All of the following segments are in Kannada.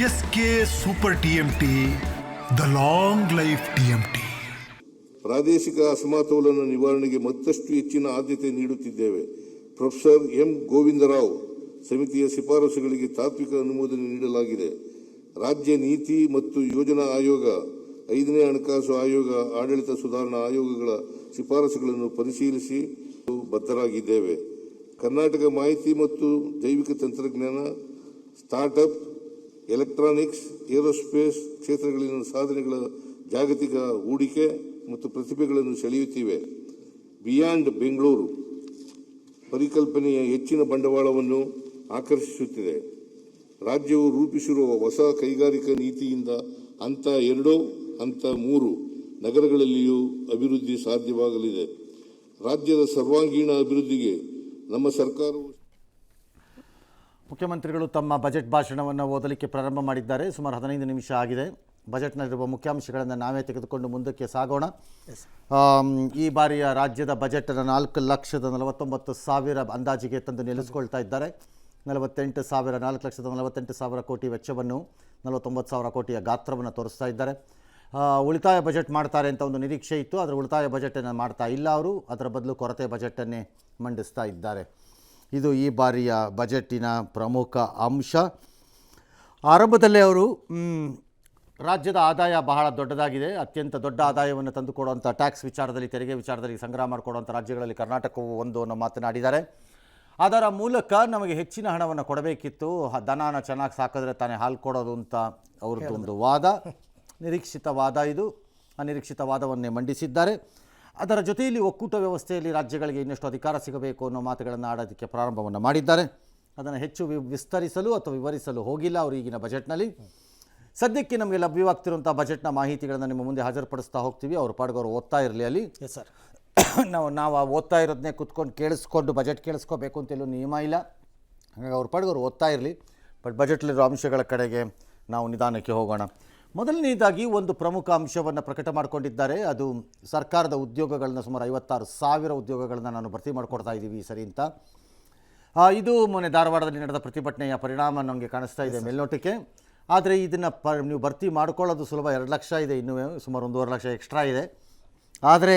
S K super TMT, the long life TMT. ಪ್ರಾದೇಶಿಕ ಅಸಮತೋಲನ ನಿವಾರಣೆಗೆ ಮತ್ತಷ್ಟು ಹೆಚ್ಚಿನ ಆದ್ಯತೆ ನೀಡುತ್ತಿದ್ದೇವೆ. ಪ್ರೊಫೆಸರ್ ಎಂ ಗೋವಿಂದರಾವ್ ಸಮಿತಿಯ ಶಿಫಾರಸುಗಳಿಗೆ ತಾತ್ವಿಕ ಅನುಮೋದನೆ ನೀಡಲಾಗಿದೆ. ರಾಜ್ಯ ನೀತಿ ಮತ್ತು ಯೋಜನಾ ಆಯೋಗ, 5ನೇ ಹಣಕಾಸು ಆಯೋಗ, ಆಡಳಿತ ಸುಧಾರಣಾ ಆಯೋಗಗಳ ಶಿಫಾರಸುಗಳನ್ನು ಪರಿಶೀಲಿಸಿ ಬದ್ಧರಾಗಿದ್ದೇವೆ. ಕರ್ನಾಟಕ ಮಾಹಿತಿ ಮತ್ತು ಜೈವಿಕ ತಂತ್ರಜ್ಞಾನ, ಸ್ಟಾರ್ಟ್ಅಪ್, ಎಲೆಕ್ಟ್ರಾನಿಕ್ಸ್, ಏರೋಸ್ಪೇಸ್ ಕ್ಷೇತ್ರಗಳಲ್ಲಿನ ಸಾಧನೆಗಳ ಜಾಗತಿಕ ಹೂಡಿಕೆ ಮತ್ತು ಪ್ರತಿಭೆಗಳನ್ನು ಸೆಳೆಯುತ್ತಿವೆ. ಬಿಯಾಂಡ್ ಬೆಂಗಳೂರು ಪರಿಕಲ್ಪನೆಯ ಹೆಚ್ಚಿನ ಬಂಡವಾಳವನ್ನು ಆಕರ್ಷಿಸುತ್ತಿದೆ. ರಾಜ್ಯವು ರೂಪಿಸಿರುವ ಹೊಸ ಕೈಗಾರಿಕಾ ನೀತಿಯಿಂದ ಹಂತ 2, ಹಂತ 3 ನಗರಗಳಲ್ಲಿಯೂ ಅಭಿವೃದ್ಧಿ ಸಾಧ್ಯವಾಗಲಿದೆ. ರಾಜ್ಯದ ಸರ್ವಾಂಗೀಣ ಅಭಿವೃದ್ಧಿಗೆ ನಮ್ಮ ಸರ್ಕಾರವು. ಮುಖ್ಯಮಂತ್ರಿಗಳು ತಮ್ಮ ಬಜೆಟ್ ಭಾಷಣವನ್ನು ಓದಲಿಕ್ಕೆ ಪ್ರಾರಂಭ ಮಾಡಿದ್ದಾರೆ. ಸುಮಾರು 15 ನಿಮಿಷ ಆಗಿದೆ. ಬಜೆಟ್ನಲ್ಲಿರುವ ಮುಖ್ಯಾಂಶಗಳನ್ನು ನಾವೇ ತೆಗೆದುಕೊಂಡು ಮುಂದಕ್ಕೆ ಸಾಗೋಣ. ಈ ಬಾರಿಯ ರಾಜ್ಯದ ಬಜೆಟನ್ನು 4,49,000 ಅಂದಾಜಿಗೆ ತಂದು ನಿಲ್ಲಿಸ್ಕೊಳ್ತಾ ಇದ್ದಾರೆ. 4,48,000 ಕೋಟಿ ವೆಚ್ಚವನ್ನು, 49,000 ಕೋಟಿಯ ಗಾತ್ರವನ್ನು ತೋರಿಸ್ತಾ ಇದ್ದಾರೆ. ಉಳಿತಾಯ ಬಜೆಟ್ ಮಾಡ್ತಾರೆ ಅಂತ ಒಂದು ನಿರೀಕ್ಷೆ ಇತ್ತು, ಆದರೆ ಉಳಿತಾಯ ಬಜೆಟನ್ನು ಮಾಡ್ತಾ ಇಲ್ಲ ಅವರು. ಅದರ ಬದಲು ಕೊರತೆ ಬಜೆಟನ್ನೇ ಮಂಡಿಸ್ತಾ ಇದ್ದಾರೆ. ಇದು ಈ ಬಾರಿಯ ಬಜೆಟಿನ ಪ್ರಮುಖ ಅಂಶ. ಆರಂಭದಲ್ಲೇ ಅವರು ರಾಜ್ಯದ ಆದಾಯ ಬಹಳ ದೊಡ್ಡದಾಗಿದೆ, ಅತ್ಯಂತ ದೊಡ್ಡ ಆದಾಯವನ್ನು ತಂದುಕೊಡುವಂಥ ಟ್ಯಾಕ್ಸ್ ವಿಚಾರದಲ್ಲಿ, ತೆರಿಗೆ ವಿಚಾರದಲ್ಲಿ ಸಂಗ್ರಹ ಮಾಡಿಕೊಡುವಂಥ ರಾಜ್ಯಗಳಲ್ಲಿ ಕರ್ನಾಟಕವು ಒಂದು ಅನ್ನೋ ಮಾತನಾಡಿದ್ದಾರೆ. ಅದರ ಮೂಲಕ ನಮಗೆ ಹೆಚ್ಚಿನ ಹಣವನ್ನು ಕೊಡಬೇಕಿತ್ತು, ದನನ ಚೆನ್ನಾಗಿ ಸಾಕಿದ್ರೆ ತಾನೇ ಹಾಲು ಕೊಡೋದು ಅಂತ ಅವ್ರದ್ದು ಒಂದು ವಾದ, ನಿರೀಕ್ಷಿತ ವಾದ. ಇದು ಅನಿರೀಕ್ಷಿತ ವಾದವನ್ನೇ ಮಂಡಿಸಿದ್ದಾರೆ. ಅದರ ಜೊತೆಯಲ್ಲಿ ಒಕ್ಕೂಟ ವ್ಯವಸ್ಥೆಯಲ್ಲಿ ರಾಜ್ಯಗಳಿಗೆ ಇನ್ನಷ್ಟು ಅಧಿಕಾರ ಸಿಗಬೇಕು ಅನ್ನೋ ಮಾತುಗಳನ್ನು ಆಡೋದಕ್ಕೆ ಪ್ರಾರಂಭವನ್ನು ಮಾಡಿದ್ದಾರೆ. ಅದನ್ನು ಹೆಚ್ಚು ವಿಸ್ತರಿಸಲು ಅಥವಾ ವಿವರಿಸಲು ಹೋಗಿಲ್ಲ ಅವರು ಈಗಿನ ಬಜೆಟ್ನಲ್ಲಿ. ಸದ್ಯಕ್ಕೆ ನಮಗೆ ಲಭ್ಯವಾಗ್ತಿರುವಂಥ ಬಜೆಟ್ನ ಮಾಹಿತಿಗಳನ್ನು ನಿಮ್ಮ ಮುಂದೆ ಹಾಜರುಪಡಿಸ್ತಾ ಹೋಗ್ತೀವಿ. ಅವ್ರ ಪಾಡ್ಗೆ ಅವರು ಓದ್ತಾ ಇರಲಿ ಅಲ್ಲಿ. Yes sir. ನಾವು ಓದ್ತಾ ಇರೋದನ್ನೇ ಕುತ್ಕೊಂಡು ಕೇಳಿಸ್ಕೊಂಡು ಬಜೆಟ್ ಕೇಳಿಸ್ಕೋಬೇಕು ಅಂತೆಲ್ಲೂ ನಿಯಮ ಇಲ್ಲ. ಹಾಗಾಗಿ ಅವ್ರ ಪಾಡ್ಗೆ ಅವರು ಓದ್ತಾ ಇರಲಿ. ಬಟ್ ಬಜೆಟ್ಲಿರೋ ಅಂಶಗಳ ಕಡೆಗೆ ನಾವು ನಿಧಾನಕ್ಕೆ ಹೋಗೋಣ. ಮೊದಲನೇದಾಗಿ ಒಂದು ಪ್ರಮುಖ ಅಂಶವನ್ನು ಪ್ರಕಟ ಮಾಡಿಕೊಂಡಿದ್ದಾರೆ. ಅದು ಸರ್ಕಾರದ ಉದ್ಯೋಗಗಳನ್ನ, ಸುಮಾರು 56,000 ಉದ್ಯೋಗಗಳನ್ನು ನಾನು ಭರ್ತಿ ಮಾಡಿಕೊಡ್ತಾ ಇದ್ದೀವಿ ಸರಿ ಅಂತ. ಇದು ಮೊನ್ನೆ ಧಾರವಾಡದಲ್ಲಿ ನಡೆದ ಪ್ರತಿಭಟನೆಯ ಪರಿಣಾಮ ನಮಗೆ ಕಾಣಿಸ್ತಾ ಇದೆ ಮೇಲ್ನೋಟಕ್ಕೆ. ಆದರೆ ಇದನ್ನು ನೀವು ಭರ್ತಿ ಮಾಡ್ಕೊಳ್ಳೋದು ಸುಲಭ. 2 ಲಕ್ಷ ಇದೆ, ಇನ್ನೂ ಸುಮಾರು 1.5 ಲಕ್ಷ ಎಕ್ಸ್ಟ್ರಾ ಇದೆ. ಆದರೆ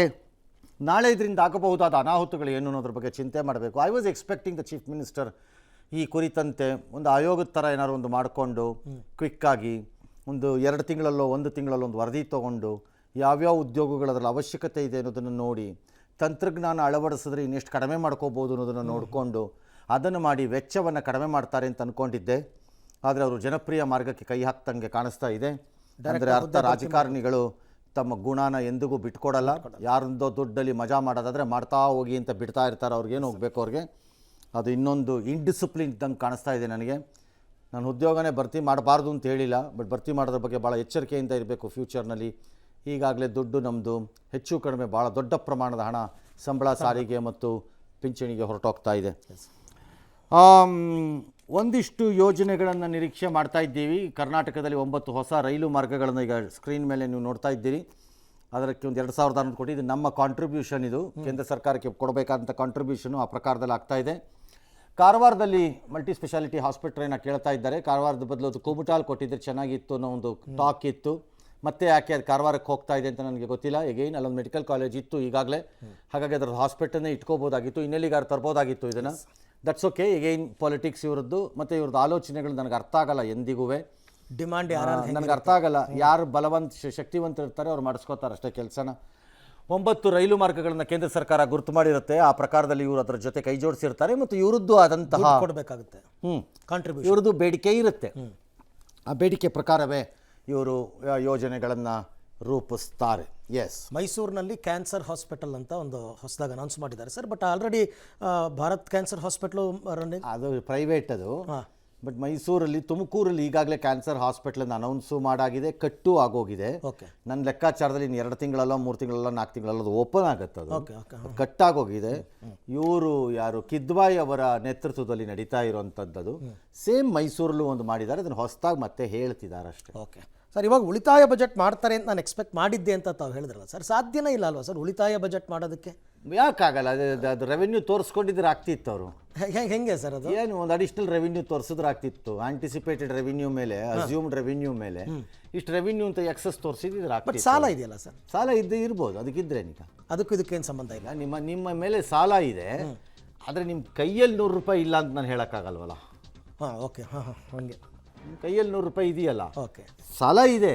ನಾಳೆ ಇದರಿಂದ ಆಗಬಹುದಾದ ಅನಾಹುತಗಳು ಏನು ಅನ್ನೋದ್ರ ಬಗ್ಗೆ ಚಿಂತೆ ಮಾಡಬೇಕು. I was expecting the chief minister ಈ ಕುರಿತಂತೆ ಒಂದು ಆಯೋಗದ ಥರ ಏನಾದ್ರು ಒಂದು ಮಾಡಿಕೊಂಡು ಕ್ವಿಕ್ಕಾಗಿ ಒಂದು 2 ತಿಂಗಳಲ್ಲೋ 1 ತಿಂಗಳಲ್ಲೋ ಒಂದು ವರದಿ ತೊಗೊಂಡು ಯಾವ್ಯಾವ ಉದ್ಯೋಗಗಳದ್ರಲ್ಲಿ ಅವಶ್ಯಕತೆ ಇದೆ ಅನ್ನೋದನ್ನು ನೋಡಿ, ತಂತ್ರಜ್ಞಾನ ಅಳವಡಿಸಿದ್ರೆ ಇನ್ನೆಷ್ಟು ಕಡಿಮೆ ಮಾಡ್ಕೋಬೋದು ಅನ್ನೋದನ್ನು ನೋಡಿಕೊಂಡು ಅದನ್ನು ಮಾಡಿ ವೆಚ್ಚವನ್ನು ಕಡಿಮೆ ಮಾಡ್ತಾರೆ ಅಂತ ಅಂದ್ಕೊಂಡಿದ್ದೆ. ಆದರೆ ಅವರು ಜನಪ್ರಿಯ ಮಾರ್ಗಕ್ಕೆ ಕೈ ಹಾಕ್ತಂಗೆ ಕಾಣಿಸ್ತಾ ಇದೆ. ಅಂದರೆ ಅರ್ಥ, ರಾಜಕಾರಣಿಗಳು ತಮ್ಮ ಗುಣನ ಎಂದಿಗೂ ಬಿಟ್ಕೊಡಲ್ಲ. ಯಾರಿಂದೋ ದುಡ್ಡಲ್ಲಿ ಮಜಾ ಮಾಡೋದಾದರೆ ಮಾಡ್ತಾ ಹೋಗಿ ಅಂತ ಬಿಡ್ತಾ ಇರ್ತಾರೆ. ಅವ್ರಿಗೇನು ಹೋಗಬೇಕು ಅವ್ರಿಗೆ. ಅದು ಇನ್ನೊಂದು ಇಂಡಿಸಿಪ್ಲಿನ್ ಇದ್ದಂಗೆ ಕಾಣಿಸ್ತಾ ಇದೆ ನನಗೆ. ನಾನು ಉದ್ಯೋಗನೇ ಭರ್ತಿ ಮಾಡಬಾರ್ದು ಅಂತ ಹೇಳಿಲ್ಲ, ಬಟ್ ಭರ್ತಿ ಮಾಡೋದ್ರ ಬಗ್ಗೆ ಭಾಳ ಎಚ್ಚರಿಕೆಯಿಂದ ಇರಬೇಕು ಫ್ಯೂಚರ್ನಲ್ಲಿ. ಈಗಾಗಲೇ ದುಡ್ಡು ನಮ್ಮದು ಹೆಚ್ಚು ಕಡಿಮೆ ಭಾಳ ದೊಡ್ಡ ಪ್ರಮಾಣದ ಹಣ ಸಂಬಳ, ಸಾರಿಗೆ ಮತ್ತು ಪಿಂಚಣಿಗೆ ಹೊರಟೋಗ್ತಾ ಇದೆ. ಒಂದಿಷ್ಟು ಯೋಜನೆಗಳನ್ನು ನಿರೀಕ್ಷೆ ಮಾಡ್ತಾ ಇದ್ದೀವಿ. ಕರ್ನಾಟಕದಲ್ಲಿ 9 ಹೊಸ ರೈಲು ಮಾರ್ಗಗಳನ್ನು ಈಗ ಸ್ಕ್ರೀನ್ ಮೇಲೆ ನೀವು ನೋಡ್ತಾ ಇದ್ದೀರಿ. ಅದಕ್ಕೆ ಒಂದು 2,600 ಕೋಟಿ, ಇದು ನಮ್ಮ ಕಾಂಟ್ರಿಬ್ಯೂಷನ್. ಇದು ಕೇಂದ್ರ ಸರ್ಕಾರಕ್ಕೆ ಕೊಡಬೇಕಾದಂಥ ಕಾಂಟ್ರಿಬ್ಯೂಷನು ಆ ಪ್ರಕಾರದಲ್ಲಿ ಆಗ್ತಾ ಇದೆ. ಕಾರವಾರದಲ್ಲಿ ಮಲ್ಟಿ ಸ್ಪೆಷಾಲಿಟಿ ಹಾಸ್ಪಿಟ್ಲನ್ನು ಕೇಳ್ತಾ ಇದ್ದಾರೆ. ಕಾರವಾರದ ಬದಲು ಅದು ಕುಮಟಾಲ್ ಕೊಟ್ಟಿದ್ದರೆ ಚೆನ್ನಾಗಿತ್ತು ಅನ್ನೋ ಒಂದು ಟಾಕ್ ಇತ್ತು. ಮತ್ತೆ ಯಾಕೆ ಅದು ಕಾರವಾರಕ್ಕೆ ಹೋಗ್ತಾ ಇದೆ ಅಂತ ನನಗೆ ಗೊತ್ತಿಲ್ಲ. ಎಗೈನ್ ಅಲ್ಲೊಂದು ಮೆಡಿಕಲ್ ಕಾಲೇಜ್ ಇತ್ತು ಈಗಾಗಲೇ, ಹಾಗಾಗಿ ಅದರ ಹಾಸ್ಪಿಟಲ್ನೇ ಇಟ್ಕೋಬೋದಾಗಿತ್ತು, ಇನ್ನೆಲ್ಲಿಗಾರು ತರ್ಬೋದಾಗಿತ್ತು ಇದನ್ನು. That's okay. ಎಗೈನ್ ಪಾಲಿಟಿಕ್ಸ್ ಇವ್ರದ್ದು ಮತ್ತು ಇವ್ರದ್ದು ಆಲೋಚನೆಗಳು ನನಗೆ ಅರ್ಥ ಆಗಲ್ಲ ಎಂದಿಗೂ. ಡಿಮಾಂಡ್ ನನಗೆ ಅರ್ಥ ಆಗಲ್ಲ. ಯಾರು ಶಕ್ತಿವಂತರು ಇರ್ತಾರೆ ಅವ್ರು ಮಾಡಿಸ್ಕೋತಾರೆ ಅಷ್ಟೇ ಕೆಲಸನ. 9 ರೈಲು ಮಾರ್ಗಗಳನ್ನು ಕೇಂದ್ರ ಸರ್ಕಾರ ಗುರುತು ಮಾಡಿರುತ್ತೆ. ಆ ಪ್ರಕಾರದಲ್ಲಿ ಇವರು ಅದರ ಜೊತೆ ಕೈ ಜೋಡಿಸಿರ್ತಾರೆ ಮತ್ತು ಇವರದ್ದು ಆದಂತಹ ಕೊಡಬೇಕಾಗುತ್ತೆ ಕಾಂಟ್ರಿಬ್ಯೂಷನ್, ಇವ್ರದ್ದು ಬೇಡಿಕೆ ಇರುತ್ತೆ. ಆ ಬೇಡಿಕೆ ಪ್ರಕಾರವೇ ಇವರು ಯೋಜನೆಗಳನ್ನು ರೂಪಿಸ್ತಾರೆ. ಎಸ್, ಮೈಸೂರಿನಲ್ಲಿ ಕ್ಯಾನ್ಸರ್ ಹಾಸ್ಪಿಟಲ್ ಅಂತ ಒಂದು ಹೊಸದಾಗಿ ಅನೌನ್ಸ್ ಮಾಡಿದ್ದಾರೆ sir. But already Bharat cancer hospital running, ಅದು ಪ್ರೈವೇಟ್ ಅದು. ಬಟ್ ಮೈಸೂರಲ್ಲಿ, ತುಮಕೂರಲ್ಲಿ ಈಗಾಗಲೇ ಕ್ಯಾನ್ಸರ್ ಹಾಸ್ಪಿಟಲನ್ನು ಅನೌನ್ಸು ಮಾಡಾಗಿದೆ, ಕಟ್ಟು ಆಗೋಗಿದೆ. ಓಕೆ, ನನ್ನ ಲೆಕ್ಕಾಚಾರದಲ್ಲಿ ಇನ್ನು 2 ತಿಂಗಳಲ್ಲೋ 3 ತಿಂಗಳಲ್ಲೋ 4 ತಿಂಗಳಲ್ಲೋ ಅದು ಓಪನ್ ಆಗುತ್ತೆ. ಅದು ಕಟ್ಟಾಗೋಗಿದೆ. ಇವರು ಯಾರು ಕಿದ್ವಾಯಿ ಅವರ ನೇತೃತ್ವದಲ್ಲಿ ನಡೀತಾ ಇರುವಂಥದ್ದು ಸೇಮ್ ಮೈಸೂರಲ್ಲೂ ಒಂದು ಮಾಡಿದ್ದಾರೆ. ಅದನ್ನು ಹೊಸದಾಗಿ ಮತ್ತೆ ಹೇಳ್ತಿದ್ದಾರೆ ಅಷ್ಟೇ. ಓಕೆ ಸರ್, ಇವಾಗ ಉಳಿತಾಯ ಬಜೆಟ್ ಮಾಡ್ತಾರೆ ಅಂತ ನಾನು ಎಕ್ಸ್ಪೆಕ್ಟ್ ಮಾಡಿದ್ದೆ ಅಂತ ತಾವು ಹೇಳಿದ್ರಲ್ಲ ಸರ್, ಸಾಧ್ಯನೇ ಇಲ್ಲ ಅಲ್ವಾ ಸರ್ ಉಳಿತಾಯ ಬಜೆಟ್ ಮಾಡೋದಕ್ಕೆ? ಯಾಕಾಗಲ್ಲ? ಅದು ರೆವೆನ್ಯೂ ತೋರಿಸ್ಕೊಂಡಿದ್ರೆ ಆಗ್ತಿತ್ತು. ಅವರು ಹೆಂಗೆ ಸರ್ ಅದು? ಏನು ಒಂದು ಅಡಿಷ್ನಲ್ ರೆವಿನ್ಯೂ ತೋರಿಸಿದ್ರೆ ಆಗ್ತಿತ್ತು. ಆಂಟಿಸಿಪೇಟೆಡ್ ರೆವಿನ್ಯೂ ಮೇಲೆ, ಅಸ್ಯೂಮ್ಡ್ ರೆವಿನ್ಯೂ ಮೇಲೆ ಇಷ್ಟು ರೆವಿನ್ಯೂ ಅಂತ ಎಕ್ಸಸ್ ತೋರಿಸಿದ್ರೆ ಆಗ್ತಿತ್ತು. ಸಾಲ ಇದೆಯಲ್ಲ ಸರ್? ಸಾಲ ಇರ್ಬೋದು, ಅದಕ್ಕಿದ್ರೇನೀಗ ಇದಕ್ಕೇನು ಸಂಬಂಧ ಇಲ್ಲ. ನಿಮ್ಮ ಮೇಲೆ ಸಾಲ ಇದೆ, ಆದರೆ ನಿಮ್ಮ ಕೈಯಲ್ಲಿ 100 ರೂಪಾಯಿ ಇಲ್ಲ ಅಂತ ನಾನು ಹೇಳೋಕ್ಕಾಗಲ್ವಲ್ಲ. ಹಾಂ, ಓಕೆ. ಹಾಂ ಹಾಂ, ಹಂಗೆ ನಿಮ್ಮ ಕೈಯಲ್ಲಿ 100 ರೂಪಾಯಿ ಇದೆಯಲ್ಲ, ಓಕೆ, ಸಾಲ ಇದೆ.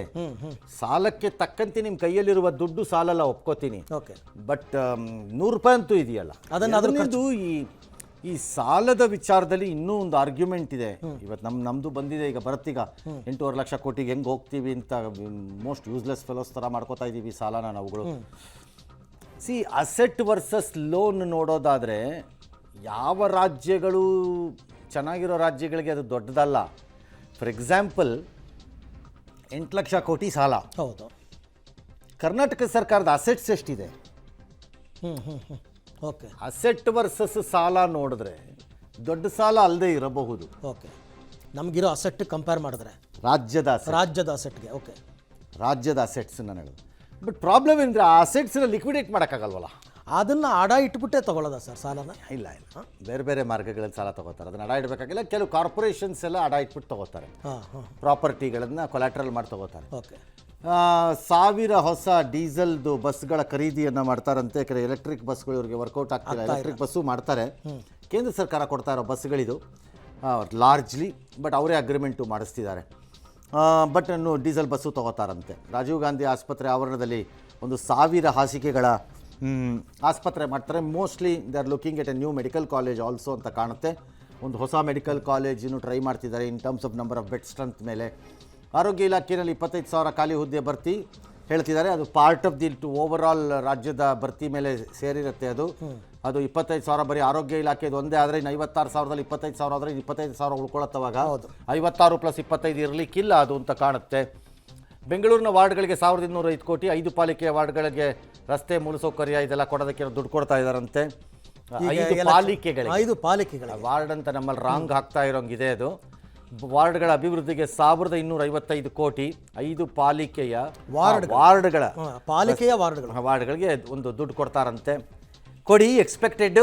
ಸಾಲಕ್ಕೆ ತಕ್ಕಂತೆ ನಿಮ್ಮ ಕೈಯಲ್ಲಿರುವ ದುಡ್ಡು ಸಾಲಲ್ಲ, ಒಪ್ಕೋತೀನಿ. ಓಕೆ, ಬಟ್ 100 ರೂಪಾಯಿ ಅಂತೂ ಇದೆಯಲ್ಲ. ಅದನ್ನದು ಈ ಸಾಲದ ವಿಚಾರದಲ್ಲಿ ಇನ್ನೂ ಒಂದು ಆರ್ಗ್ಯುಮೆಂಟ್ ಇದೆ. ಇವತ್ತು ನಮ್ಮದು ಬಂದಿದೆ, ಈಗ ಬರುತ್ತೀಗ 8.5 ಲಕ್ಷ ಕೋಟಿಗೆ ಹೆಂಗೆ ಹೋಗ್ತೀವಿ ಅಂತ ಮೋಸ್ಟ್ ಯೂಸ್ಲೆಸ್ ಫೆಲೋಸ್ ಥರ ಮಾಡ್ಕೋತಾ ಇದ್ದೀವಿ ಸಾಲನ ನಾವುಗಳು. ಅಸೆಟ್ ವರ್ಸಸ್ ಲೋನ್ ನೋಡೋದಾದರೆ ಯಾವ ರಾಜ್ಯಗಳು ಚೆನ್ನಾಗಿರೋ ರಾಜ್ಯಗಳಿಗೆ ಅದು ದೊಡ್ಡದಲ್ಲ. ಫಾರ್ ಎಕ್ಸಾಂಪಲ್ 8 ಲಕ್ಷ ಕೋಟಿ ಸಾಲ. ಹೌದು. ಕರ್ನಾಟಕ ಸರ್ಕಾರದ ಅಸೆಟ್ಸ್ ಎಷ್ಟಿದೆ? ಓಕೆ. ಅಸೆಟ್ ವರ್ಸಸ್ ಸಾಲ ನೋಡಿದ್ರೆ ದೊಡ್ಡ ಸಾಲ ಅಲ್ಲದೆ ಇರಬಹುದು. ಓಕೆ, ನಮಗಿರೋ ಅಸೆಟ್ ಕಂಪೇರ್ ಮಾಡಿದ್ರೆ ರಾಜ್ಯದ ಅಸೆಟ್ಗೆ. ಓಕೆ, ರಾಜ್ಯದ ಅಸೆಟ್ಸ್ ನಾನು ಹೇಳೋದು. ಬಟ್ ಪ್ರಾಬ್ಲಮ್ ಏನಂದರೆ ಆ ಅಸೆಟ್ಸ್ನ ಲಿಕ್ವಿಡೇಟ್ ಮಾಡೋಕ್ಕಾಗಲ್ವಲ್ಲ. ಅದನ್ನು ಅಡ ಇಟ್ಬಿಟ್ಟೆ ತೊಗೊಳ್ಳೋದ ಸರ್ ಸಾಲನ? ಇಲ್ಲ, ಬೇರೆ ಬೇರೆ ಮಾರ್ಗಗಳಲ್ಲಿ ಸಾಲ ತೊಗೋತಾರೆ. ಅದನ್ನು ಅಡ ಇಡಬೇಕಾಗಿಲ್ಲ. ಕೆಲವು ಕಾರ್ಪೊರೇಷನ್ಸ್ ಎಲ್ಲ ಅಡ ಇಟ್ಬಿಟ್ಟು ತೊಗೋತಾರೆ. ಪ್ರಾಪರ್ಟಿಗಳನ್ನು ಕೊಲ್ಯಾಟ್ರಲ್ ಮಾಡಿ ತೊಗೋತಾರೆ. ಓಕೆ. 1000 ಹೊಸ ಡೀಸೆಲ್ದು ಬಸ್ಗಳ ಖರೀದಿಯನ್ನು ಮಾಡ್ತಾರಂತೆ. ಕೆಲವು ಎಲೆಕ್ಟ್ರಿಕ್ ಬಸ್ಗಳು ಇವ್ರಿಗೆ ವರ್ಕೌಟ್ ಆಗ್ತಿಲ್ಲ. ಎಲೆಕ್ಟ್ರಿಕ್ ಬಸ್ಸು ಮಾಡ್ತಾರೆ. ಕೇಂದ್ರ ಸರ್ಕಾರ ಕೊಡ್ತಾ ಇರೋ ಬಸ್ಗಳಿದು ಲಾರ್ಜ್ಲಿ. ಬಟ್ ಅವರೇ ಅಗ್ರಿಮೆಂಟು ಮಾಡಿಸ್ತಿದ್ದಾರೆ. ಬಟ್ ಡೀಸೆಲ್ ಬಸ್ಸು ತೊಗೋತಾರಂತೆ. ರಾಜೀವ್ ಗಾಂಧಿ ಆಸ್ಪತ್ರೆ ಆವರಣದಲ್ಲಿ 1000 ಹಾಸಿಗೆಗಳ ಆಸ್ಪತ್ರೆ ಮಾಡ್ತಾರೆ. Mostly they are looking at a new medical college also ಅಂತ ಕಾಣುತ್ತೆ. ಒಂದು ಹೊಸ ಮೆಡಿಕಲ್ ಕಾಲೇಜನ್ನು ಟ್ರೈ ಮಾಡ್ತಿದ್ದಾರೆ in terms of number of bed strength ಮೇಲೆ. ಆರೋಗ್ಯ ಇಲಾಖೆಯಲ್ಲಿ 25,000 ಖಾಲಿ ಹುದ್ದೆ ಭರ್ತಿ ಹೇಳ್ತಿದ್ದಾರೆ. ಅದು part of the overall ರಾಜ್ಯದ ಭರ್ತಿ ಮೇಲೆ ಸೇರಿರುತ್ತೆ. ಅದು 25,000 ಬರೀ ಆರೋಗ್ಯ ಇಲಾಖೆದು ಒಂದೇ. ಆದರೆ ಇನ್ನು 56,000ದಲ್ಲಿ 25,000 ಆದರೆ 25,000 ಉಳ್ಕೊಳ್ಳುತ್ತವಾಗ 56 + 25 ಇರಲಿಕ್ಕಿಲ್ಲ ಅದು ಅಂತ ಕಾಣುತ್ತೆ. ಬೆಂಗಳೂರಿನ ವಾರ್ಡ್ಗಳಿಗೆ 1,205 ಕೋಟಿ. 5 ಪಾಲಿಕೆಯ ವಾರ್ಡ್ಗಳಿಗೆ ರಸ್ತೆ ಮೂಲಸೌಕರ್ಯ ಇದೆಲ್ಲ ಕೊಡೋದಕ್ಕೆ ದುಡ್ಡು ಕೊಡ್ತಾ ಇದ್ದಾರಂತೆ. 5 ಪಾಲಿಕೆಗಳ ವಾರ್ಡ್ ಅಂತ ನಮ್ಮಲ್ಲಿ ರಾಂಗ್ ಹಾಕ್ತಾ ಇರೋಂಗಿದೆ. ಅದು ವಾರ್ಡ್ಗಳ ಅಭಿವೃದ್ಧಿಗೆ 1,255 ಕೋಟಿ. 5 ಪಾಲಿಕೆಯ ವಾರ್ಡ್ಗಳಿಗೆ ಒಂದು ದುಡ್ಡು ಕೊಡ್ತಾರಂತೆ. ಕೊಡಿ, ಎಕ್ಸ್ಪೆಕ್ಟೆಡ್.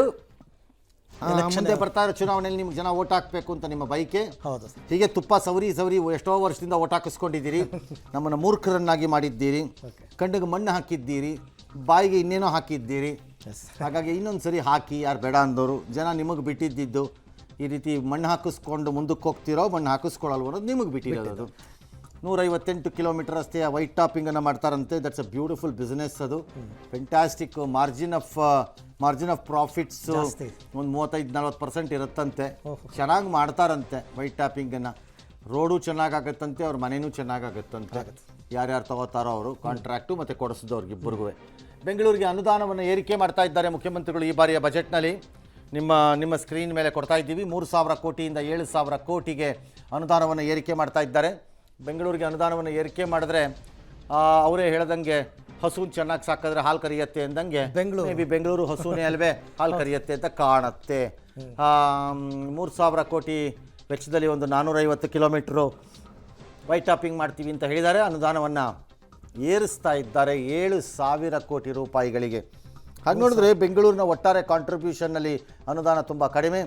ಮುಂದೆ ಬರ್ತಾ ಇರೋ ಚುನಾವಣೆಯಲ್ಲಿ ನಿಮ್ಗೆ ಜನ ಓಟ್ ಹಾಕಬೇಕು ಅಂತ ನಿಮ್ಮ ಬೈಕೆ. ಹೌದು. ಹೀಗೆ ತುಪ್ಪ ಸವರಿ ಎಷ್ಟೋ ವರ್ಷದಿಂದ ಓಟ್ ಹಾಕಿಸ್ಕೊಂಡಿದ್ದೀರಿ. ನಮ್ಮನ್ನು ಮೂರ್ಖರನ್ನಾಗಿ ಮಾಡಿದ್ದೀರಿ. ಕಣ್ಣಿಗೆ ಮಣ್ಣು ಹಾಕಿದ್ದೀರಿ, ಬಾಯಿಗೆ ಇನ್ನೇನೋ ಹಾಕಿದ್ದೀರಿ. ಹಾಗಾಗಿ ಇನ್ನೊಂದು ಸರಿ ಹಾಕಿ. ಯಾರು ಬೇಡ ಅಂದವರು ಜನ ನಿಮಗೆ ಬಿಟ್ಟಿದ್ದು. ಈ ರೀತಿ ಮಣ್ಣು ಹಾಕಿಸ್ಕೊಂಡು ಮುಂದಕ್ಕೆ ಹೋಗ್ತಿರೋ ಮಣ್ಣು ಹಾಕಿಸ್ಕೊಳ್ಳಲ್ವ ಅನ್ನೋದು ನಿಮಗೆ ಬಿಟ್ಟಿರೋದು. 158 ಕಿಲೋಮೀಟರ್ ರಸ್ತೆಯ ವೈಟ್ ಟಾಪಿಂಗನ್ನು ಮಾಡ್ತಾರಂತೆ. That's a beautiful business. ಅದು ಫೆಂಟಾಸ್ಟಿಕ್. ಮಾರ್ಜಿನ್ ಆಫ್ ಪ್ರಾಫಿಟ್ಸ್ ಒಂದು 35-40% ಇರುತ್ತಂತೆ. ಚೆನ್ನಾಗಿ ಮಾಡ್ತಾರಂತೆ ವೈಟ್ ಟಾಪಿಂಗನ್ನು. ರೋಡು ಚೆನ್ನಾಗಾಗತ್ತಂತೆ, ಅವ್ರ ಮನೆಯೂ ಚೆನ್ನಾಗಾಗತ್ತಂತೆ. ಯಾರ್ಯಾರು ತಗೋತಾರೋ ಅವರು ಕಾಂಟ್ರಾಕ್ಟು ಮತ್ತು ಕೊಡಿಸಿದವ್ರಿಗೆ ಇಬ್ಬರಿಗೂ. ಬೆಂಗಳೂರಿಗೆ ಅನುದಾನವನ್ನು ಏರಿಕೆ ಮಾಡ್ತಾ ಇದ್ದಾರೆ ಮುಖ್ಯಮಂತ್ರಿಗಳು ಈ ಬಾರಿಯ ಬಜೆಟ್ನಲ್ಲಿ. ನಿಮ್ಮ ಸ್ಕ್ರೀನ್ ಮೇಲೆ ಕೊಡ್ತಾ ಇದ್ದೀವಿ. 3,000 ಕೋಟಿಯಿಂದ 7,000 ಕೋಟಿಗೆ ಅನುದಾನವನ್ನು ಏರಿಕೆ ಮಾಡ್ತಾ ಇದ್ದಾರೆ. ಬೆಂಗಳೂರಿಗೆ ಅನುದಾನವನ್ನು ಏರಿಕೆ ಮಾಡಿದ್ರೆ ಅವರೇ ಹೇಳ್ದಂಗೆ ಹಸು ಚೆನ್ನಾಗಿ ಸಾಕಿದ್ರೆ ಹಾಲು ಕರಿಯತ್ತೆ ಅಂದಂಗೆ ಬೆಂಗಳೂರು ಹಸುನೇ ಅಲ್ವೇ ಹಾಲು ಕರಿಯತ್ತೆ ಅಂತ ಕಾಣುತ್ತೆ. 3,000 ಕೋಟಿ ವೆಚ್ಚದಲ್ಲಿ ಒಂದು 450 ಕಿಲೋಮೀಟ್ರು ವೈಟ್ ಟಾಪಿಂಗ್ ಮಾಡ್ತೀವಿ ಅಂತ ಹೇಳಿದ್ದಾರೆ. ಅನುದಾನವನ್ನು ಏರಿಸ್ತಾ ಇದ್ದಾರೆ 7,000 ಕೋಟಿ ರೂಪಾಯಿಗಳಿಗೆ. ಹಾಗೆ ನೋಡಿದ್ರೆ ಬೆಂಗಳೂರಿನ ಒಟ್ಟಾರೆ ಕಾಂಟ್ರಿಬ್ಯೂಷನ್ನಲ್ಲಿ ಅನುದಾನ ತುಂಬ ಕಡಿಮೆ.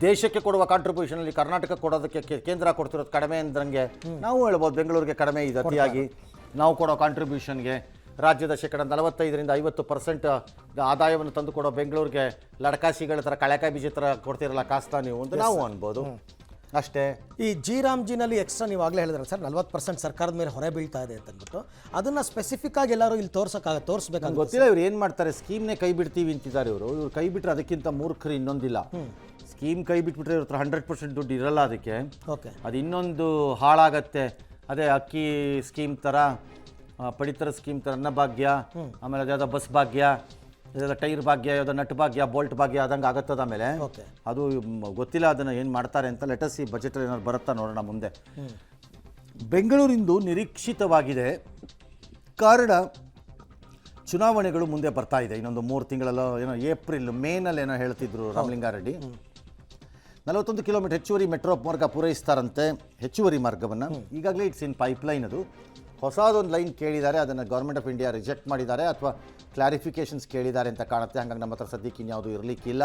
ದೇಶಕ್ಕೆ ಕೊಡುವ ಕಾಂಟ್ರಿಬ್ಯೂಷನಲ್ಲಿ ಕರ್ನಾಟಕ ಕೊಡೋದಕ್ಕೆ ಕೇಂದ್ರ ಕೊಡ್ತಿರೋದು ಕಡಿಮೆ ಅಂದ್ರಂಗೆ ನಾವು ಹೇಳ್ಬೋದು. ಬೆಂಗಳೂರಿಗೆ ಕಡಿಮೆ ಇದೆ ಅತಿಯಾಗಿ. ನಾವು ಕೊಡೋ ಕಾಂಟ್ರಿಬ್ಯೂಷನ್ಗೆ ರಾಜ್ಯದ 45-50% ಆದಾಯವನ್ನು ತಂದು ಕೊಡೋ ಬೆಂಗಳೂರಿಗೆ ಲಡಕಾಸಿಗಳ ಥರ ಕಳೆಕಾಯಿ ಬೀಜ ಥರ ಕೊಡ್ತಿರಲ್ಲ ಕಾಸ್ತಾ ನೀವು ಅಂತ ನಾವು ಅನ್ಬೋದು ಅಷ್ಟೇ. ಈ ಜಿ-ರಾಮ್ಜಿನಲ್ಲಿ ಎಕ್ಸ್ಟ್ರಾ ನೀವು ಆಗಲೇ ಹೇಳಿದ್ರೆ ಸರ್ 40% ಸರ್ಕಾರದ ಮೇಲೆ ಹೊರೆ ಬೀಳ್ತಾ ಇದೆ ಅಂತಂದ್ಬಿಟ್ಟು ಅದನ್ನು ಸ್ಪೆಸಿಫಿಕ್ ಆಗಿ ಎಲ್ಲರೂ ಇಲ್ಲಿ ತೋರಿಸ್ಬೇಕಾಗ ಗೊತ್ತಿಲ್ಲ. ಇವ್ರು ಏನು ಮಾಡ್ತಾರೆ, ಸ್ಕೀಮ್ನೇ ಕೈ ಬಿಡ್ತೀವಿ ಅಂತಿದ್ದಾರೆ ಇವರು. ಕೈ ಬಿಟ್ಟರೆ ಅದಕ್ಕಿಂತ ಮೂರ್ಖರು ಇನ್ನೊಂದಿಲ್ಲ. ಸ್ಕೀಮ್ ಕೈ ಬಿಟ್ಬಿಟ್ರೆ ಇವ್ರ ಹತ್ರ 100% ದುಡ್ಡು ಇರಲ್ಲ ಅದಕ್ಕೆ. ಓಕೆ, ಅದು ಇನ್ನೊಂದು ಹಾಳಾಗತ್ತೆ. ಅದೇ ಅಕ್ಕಿ ಸ್ಕೀಮ್ ಥರ, ಪಡಿತರ ಸ್ಕೀಮ್ ಥರ, ಅನ್ನಭಾಗ್ಯ, ಆಮೇಲೆ ಅದ್ಯಾವುದೋ ಬಸ್ ಭಾಗ್ಯ, ಇದೆಲ್ಲ ಟೈರ್ ಭಾಗ್ಯ, ಯಾವುದೋ ನಟ್ ಭಾಗ್ಯ, ಬೋಲ್ಟ್ ಭಾಗ್ಯ ಆದಂಗೆ ಆಗತ್ತದ. ಆಮೇಲೆ ಅದು ಗೊತ್ತಿಲ್ಲ ಅದನ್ನು ಏನು ಮಾಡ್ತಾರೆ ಅಂತ. ಲೆಟಸ್ ಈ ಬಜೆಟಲ್ಲಿ ಏನಾದ್ರು ಬರುತ್ತಾ ನೋಡೋಣ ಮುಂದೆ. ಬೆಂಗಳೂರಿಂದು ನಿರೀಕ್ಷಿತವಾಗಿದೆ. ಕಾರಣ ಚುನಾವಣೆಗಳು ಮುಂದೆ ಬರ್ತಾ ಇದೆ. ಇನ್ನೊಂದು 3 ತಿಂಗಳಲ್ಲೋ ಏನೋ ಮೇನಲ್ಲಿ ಏನೋ ಹೇಳ್ತಿದ್ರು ರಾಮಲಿಂಗಾರೆಡ್ಡಿ. 41 ಕಿಲೋಮೀಟರ್ ಹೆಚ್ಚುವರಿ ಮೆಟ್ರೋ ಮಾರ್ಗ ಪೂರೈಸ್ತಾರಂತೆ. ಹೆಚ್ಚುವರಿ ಮಾರ್ಗವನ್ನು ಈಗಾಗಲೇ ಇಟ್ಸ್ ಇನ್ ಪೈಪ್ಲೈನ್. ಅದು ಹೊಸದೊಂದು ಲೈನ್ ಕೇಳಿದ್ದಾರೆ. ಅದನ್ನು ಗೌರ್ಮೆಂಟ್ ಆಫ್ ಇಂಡಿಯಾ ರಿಜೆಕ್ಟ್ ಮಾಡಿದ್ದಾರೆ ಅಥವಾ ಕ್ಲಾರಿಫಿಕೇಷನ್ಸ್ ಕೇಳಿದ್ದಾರೆ ಅಂತ ಕಾಣುತ್ತೆ. ಹಾಗಾಗಿ ನಮ್ಮ ಹತ್ರ ಸದ್ಯಕ್ಕೆ ಇನ್ಯಾವುದು ಇರಲಿಕ್ಕಿಲ್ಲ.